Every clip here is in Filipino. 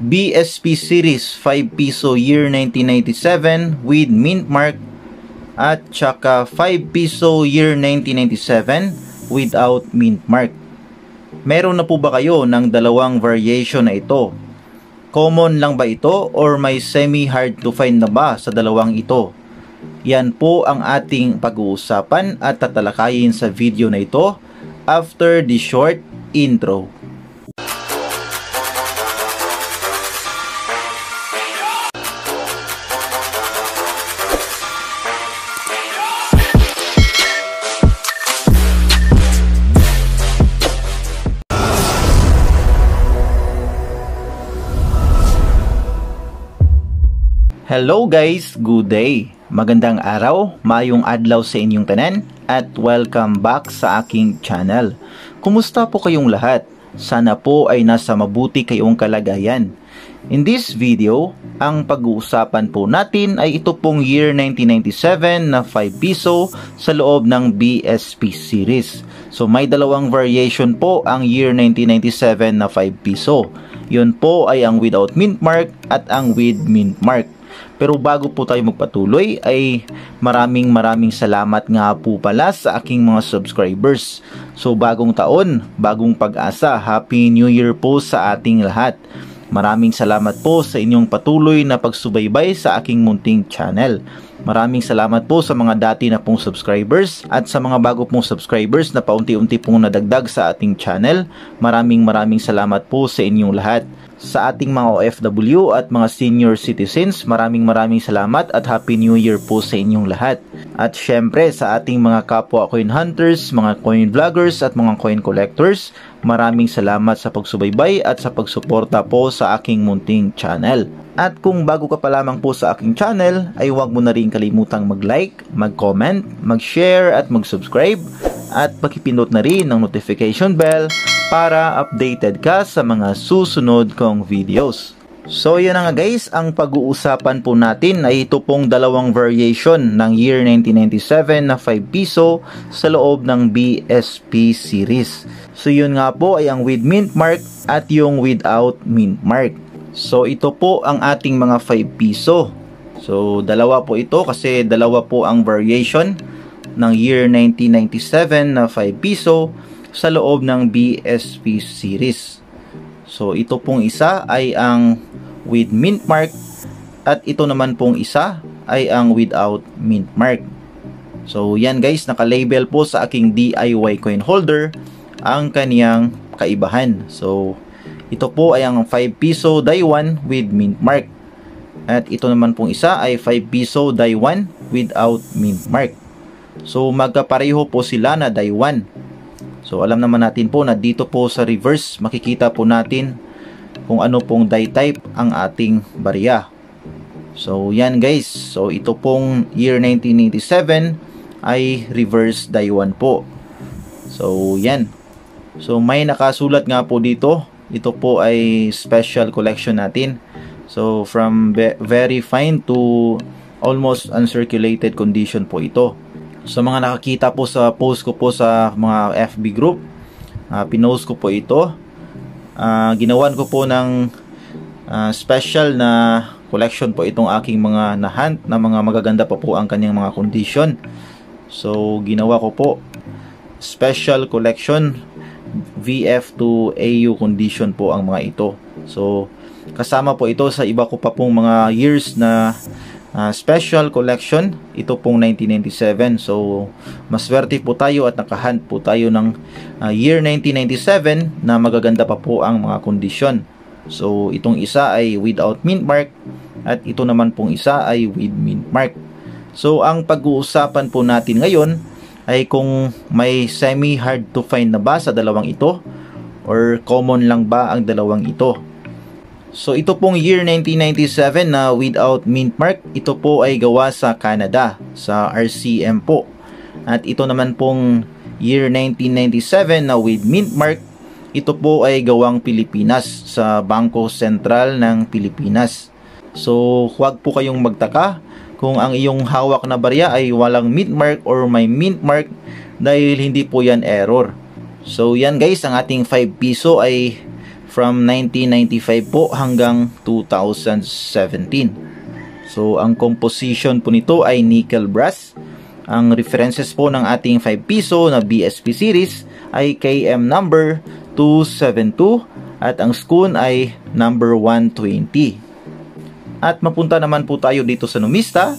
BSP series 5 piso year 1997 with mint mark at saka 5 piso year 1997 without mint mark. Meron na po ba kayo ng dalawang variation na ito? Common lang ba ito or may semi-hard to find na ba sa dalawang ito? Yan po ang ating pag-uusapan at tatalakayin sa video na ito after the short intro. Hello guys, good day. Magandang araw, maayong adlaw sa inyong tanan at welcome back sa aking channel. Kumusta po kayong lahat? Sana po ay nasa mabuti kayong kalagayan. In this video, ang pag-uusapan po natin ay ito pong year 1997 na 5 piso sa loob ng BSP series. So may dalawang variation po ang year 1997 na 5 piso. Yun po ay ang without mint mark at ang with mint mark. Pero bago po tayo magpatuloy ay maraming salamat nga po pala sa aking mga subscribers. So bagong taon, bagong pag-asa, Happy New Year po sa ating lahat. Maraming salamat po sa inyong patuloy na pagsubaybay sa aking munting channel. Maraming salamat po sa mga dati na pong subscribers at sa mga bago pong subscribers na paunti-unti pong nadagdag sa ating channel. Maraming salamat po sa inyong lahat. Sa ating mga OFW at mga senior citizens, maraming salamat at Happy New Year po sa inyong lahat. At syempre sa ating mga kapwa coin hunters, mga coin vloggers at mga coin collectors, maraming salamat sa pagsubaybay at sa pagsuporta po sa aking munting channel. At kung bago ka pa lamang po sa aking channel, ay huwag mo na rin kalimutang mag-like, mag-comment, mag-share at mag-subscribe at pakipindot na rin ng notification bell para updated ka sa mga susunod kong videos. So yun na nga guys, ang pag-uusapan po natin ay ito pong dalawang variation ng year 1997 na 5 piso sa loob ng BSP series. So yun nga po ay ang with mint mark at yung without mint mark. So ito po ang ating mga 5 piso. So dalawa po ito kasi dalawa po ang variation ng year 1997 na 5 piso sa loob ng BSP series. So ito pong isa ay ang with mint mark at ito naman pong isa ay ang without mint mark. So yan guys, naka-label po sa aking DIY coin holder ang kaniyang kaibahan. So ito po ay ang 5 piso die 1 with mint mark. At ito naman pong isa ay 5 piso die 1 without mint mark. So magkapareho po sila na die 1. So alam naman natin po na dito po sa reverse makikita po natin kung ano pong die type ang ating barya. So yan guys, so ito pong year 1987 ay reverse die 1 po. So yan. So may nakasulat nga po dito. Ito po ay special collection natin. So from very fine to almost uncirculated condition po ito. Sa mga nakakita po sa post ko po sa mga FB group, pinost ko po ito. Ginawan ko po ng special na collection po itong aking mga nahunt na mga magaganda pa po ang kanyang mga condition. So ginawa ko po special collection VF to AU condition po ang mga ito. So kasama po ito sa iba ko pa pong mga years na special collection, ito pong 1997. So maswerte po tayo at nakahunt po tayo ng year 1997 na magaganda pa po ang mga kondisyon. So itong isa ay without mint mark at ito naman pong isa ay with mint mark. So ang pag-uusapan po natin ngayon ay kung may semi hard to find na ba sa dalawang ito or common lang ba ang dalawang ito. So ito pong year 1997 na without mint mark, ito po ay gawa sa Canada, sa RCM po. At ito naman pong year 1997 na with mint mark, ito po ay gawang Pilipinas sa Bangko Sentral ng Pilipinas. So huwag po kayong magtaka kung ang iyong hawak na barya ay walang mint mark or may mint mark dahil hindi po yan error. So yan guys, ang ating 5 piso ay from 1995 po hanggang 2017. So, ang composition po nito ay nickel brass. Ang references po ng ating 5 piso na BSP series ay KM number 272 at ang spoon ay number 120. At mapunta naman po tayo dito sa numista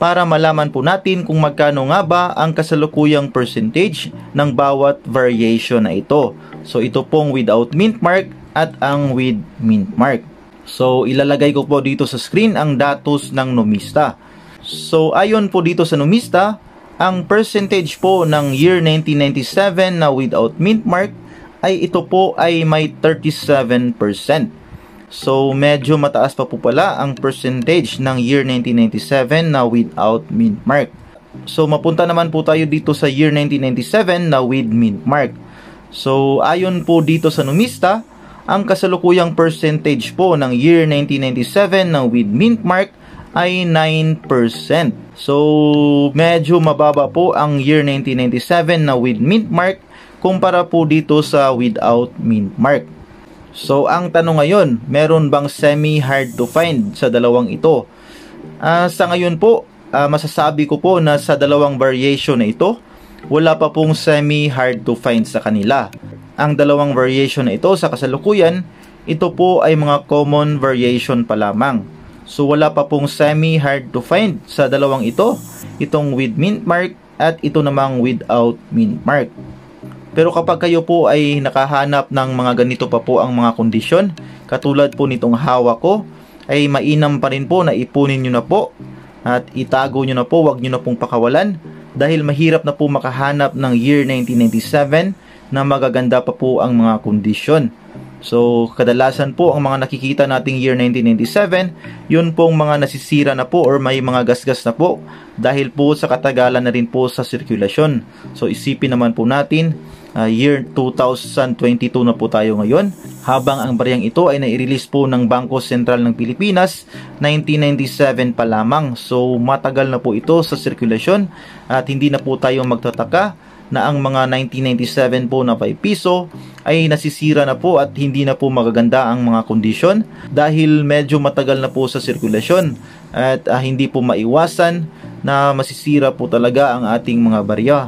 para malaman po natin kung magkano nga ba ang kasalukuyang percentage ng bawat variation na ito. So ito pong without mint mark at ang with mint mark. So ilalagay ko po dito sa screen ang datos ng numista. So ayon po dito sa numista, ang percentage po ng year 1997 na without mint mark ay ito po ay may 37%. So, medyo mataas pa po pala ang percentage ng year 1997 na without mint mark. So, mapunta naman po tayo dito sa year 1997 na with mint mark. So, ayon po dito sa numista, ang kasalukuyang percentage po ng year 1997 na with mint mark ay 9%. So, medyo mababa po ang year 1997 na with mint mark kumpara po dito sa without mint mark. So, ang tanong ngayon, meron bang semi-hard to find sa dalawang ito? Sa ngayon po, masasabi ko po na sa dalawang variation na ito, wala pa pong semi-hard to find sa kanila. Ang dalawang variation na ito sa kasalukuyan, ito po ay mga common variation pa lamang. So, wala pa pong semi-hard to find sa dalawang ito, itong with mint mark at ito namang without mint mark. Pero kapag kayo po ay nakahanap ng mga ganito pa po ang mga kondisyon, katulad po nitong hawak ko, ay mainam pa rin po na ipunin nyo na po at itago nyo na po, wag nyo na pong pakawalan dahil mahirap na po makahanap ng year 1997 na magaganda pa po ang mga kondisyon. So, kadalasan po ang mga nakikita nating year 1997, yun pong mga nasisira na po or may mga gasgas na po dahil po sa katagalan na rin po sa sirkulasyon. So, isipin naman po natin, year 2022 na po tayo ngayon, habang ang bariyang ito ay nai-release po ng Bangko Sentral ng Pilipinas 1997 pa lamang. So matagal na po ito sa sirkulasyon at hindi na po tayo magtataka na ang mga 1997 po na 5 piso ay nasisira na po at hindi na po magaganda ang mga kondisyon dahil medyo matagal na po sa sirkulasyon at hindi po maiwasan na masisira po talaga ang ating mga barya.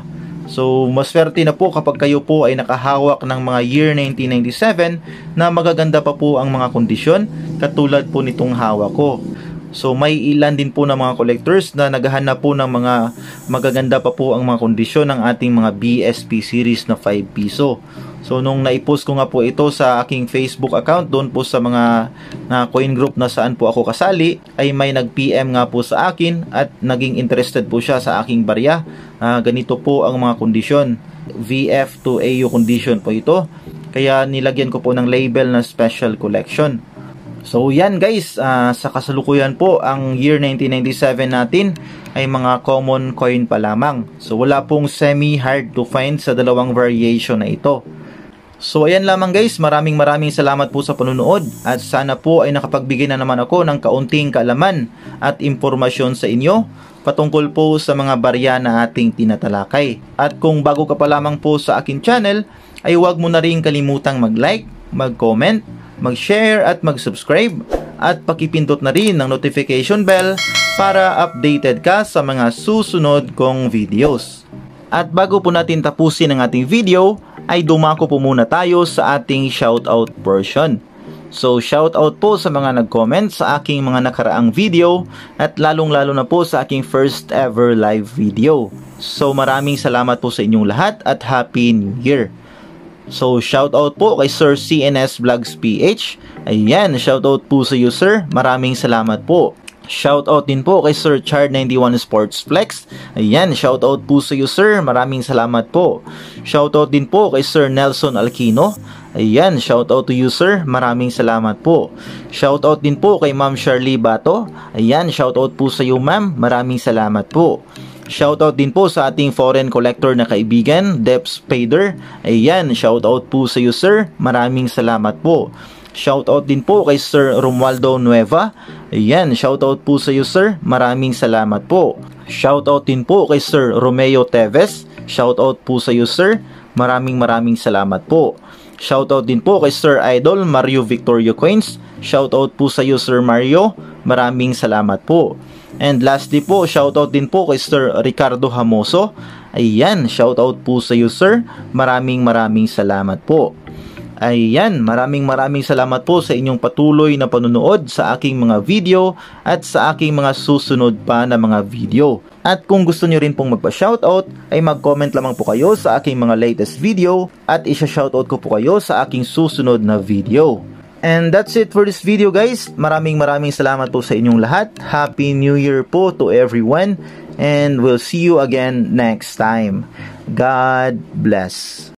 So, maswerte na po kapag kayo po ay nakahawak ng mga year 1997 na magaganda pa po ang mga kondisyon katulad po nitong hawak ko. So, may ilan din po ng mga collectors na naghahanap po ng mga magaganda pa po ang mga kondisyon ng ating mga BSP series na 5 piso. So, nung naipost ko nga po ito sa aking Facebook account, doon po sa mga coin group na saan po ako kasali, ay may nag-PM nga po sa akin at naging interested po siya sa aking barya. Ganito po ang mga kondisyon. VF to AU condition po ito. Kaya nilagyan ko po ng label na special collection. So yan guys, sa kasalukuyan po, ang year 1997 natin ay mga common coin pa lamang. So wala pong semi-hard to find sa dalawang variation na ito. So ayan lamang guys, maraming salamat po sa panunood at sana po ay nakapagbigay na naman ako ng kaunting kaalaman at impormasyon sa inyo patungkol po sa mga barya na ating tinatalakay. At kung bago ka pa lamang po sa akin channel, ay huwag mo na rin kalimutang mag-like, mag-comment, mag-share at mag-subscribe at pakipindot na rin ng notification bell para updated ka sa mga susunod kong videos. At bago po natin tapusin ang ating video, ay dumako po muna tayo sa ating shoutout portion. So shoutout po sa mga nag-comment sa aking mga nakaraang video at lalong-lalo na po sa aking first ever live video. So maraming salamat po sa inyong lahat at Happy New Year! So shoutout po kay Sir CNS Vlogs PH. Ayan, shoutout po sa iyo sir. Maraming salamat po. Shoutout din po kay Sir Chard91 Sports Flex. Ayan, shoutout po sa iyo sir. Maraming salamat po. Shoutout din po kay Sir Nelson Alquino. Ayan, shoutout to you sir. Maraming salamat po. Shoutout din po kay Ma'am Charlie Bato. Ayan, shoutout po sa iyo ma'am. Maraming salamat po. Shoutout din po sa ating foreign collector na kaibigan, Debs Spader. Ayan, shoutout po sa iyo sir. Maraming salamat po. Shoutout din po kay Sir Romualdo Nueva. Ayan, shoutout po sa iyo sir. Maraming salamat po. Shoutout din po kay Sir Romeo Teves. Shoutout po sa iyo sir. Maraming salamat po. Shoutout din po kay Sir Idol Mario Victorio Coins. Shoutout po sa iyo, Sir Mario. Maraming salamat po. And lastly po, shoutout din po kay Sir Ricardo Hamoso. Ayan, shoutout po sa iyo, sir. Maraming salamat po. Ayan, maraming salamat po sa inyong patuloy na panunood sa aking mga video at sa aking mga susunod pa na mga video. At kung gusto nyo rin pong magpa-shoutout, ay mag-comment lamang po kayo sa aking mga latest video at isa-shoutout ko po kayo sa aking susunod na video. And that's it for this video, guys. Maraming salamat po sa inyong lahat. Happy New Year po to everyone. And we'll see you again next time. God bless.